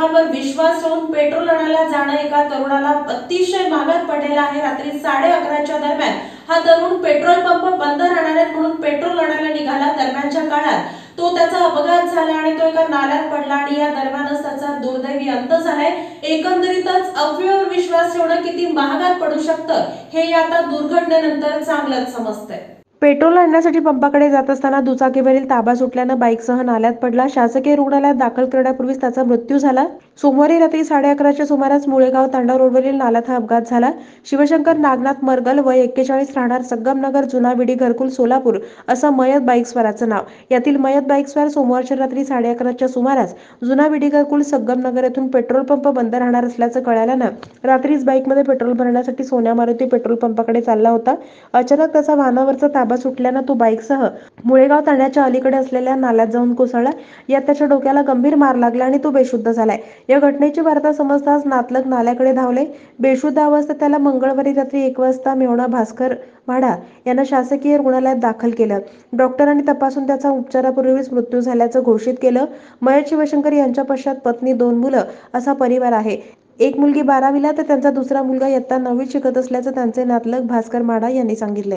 लोकांवर विश्वास ठेवून पेट्रोल आणायला जाणं एका तरुणाला अतिशय महागात पडलेलं आहे। रात्री 11:30च्या दरम्यान हा तरुण पेट्रोल पंप बंद राहणार आहे म्हणून पेट्रोल आणायला निघाला। दरम्यानच्या काळात त्याचा अपघात झाला आणि तो एका नाल्यात पडला आणि या दरम्यानच त्याचा दुर्दैवी अंत झालाय। एकंदरीतच अफवेवर विश्वास ठेवणं किती महागात पडू शकतं हे आता दुर्घटनेनंतर चांगलंच समजतंय। पेट्रोल आणण्यासाठी पंपाकडे जात असताना दुचाकीवरील ताबा सुटल्यानं बाईकसह नाल्यात पडला। शासकीय रुग्णालयात दाखल करण्यापूर्वीच त्याचा मृत्यू झाला। सोमवारी रात्री 11:30च्या सुमारास मुळेगाव तांडा रोडवरील नाल्यात हा अपघात झाला। शिवशंकर नागनाथ मरगल वय 41 राहणार संगमनगर जुना विडी घरकुल सोलापूर असं मयत बाईकस्वाराचं नाव। यातील मयत बाईकस्वार सोमवारच्या रात्री 11:30च्या सुमारास जुना विडी घरकुल संगमनगर येथून पेट्रोल पंप बंद राहणार असल्याचं कळाल्यानं रात्रीच बाईकमध्ये पेट्रोल भरण्यासाठी सोन्या मारुती पेट्रोल पंपाकडे चालला होता। अचानक त्याचा वाहनावरचा ताबा सुटल्यानं तो बाईकसह मुळेगाव तांड्याच्या अलीकडे असलेल्या नाल्यात जाऊन कोसळला। यात त्याच्या डोक्याला गंभीर मार लागला आणि तो बेशुद्ध झालाय। या घटनेची वार्ता समजताच नातलग नाल्याकडे धावले। बेशुद्ध अवस्थेत त्याला मंगळवारी रात्री 1 वाजता मेहुणा भास्कर म्हाडा यांना शासकीय रुग्णालयात दाखल केलं। डॉक्टरांनी तपासून त्याचा उपचारापूर्वीच मृत्यू झाल्याचं घोषित केलं। मयत शिवशंकर यांच्या पश्चात पत्नी 2 मुलं असा परिवार आहे। एक मुलगी 12वीला तर त्यांचा दुसरा मुलगा इयत्ता 9वीत शिकत असल्याचं त्यांचे नातलग भास्कर म्हाडा यांनी सांगितले।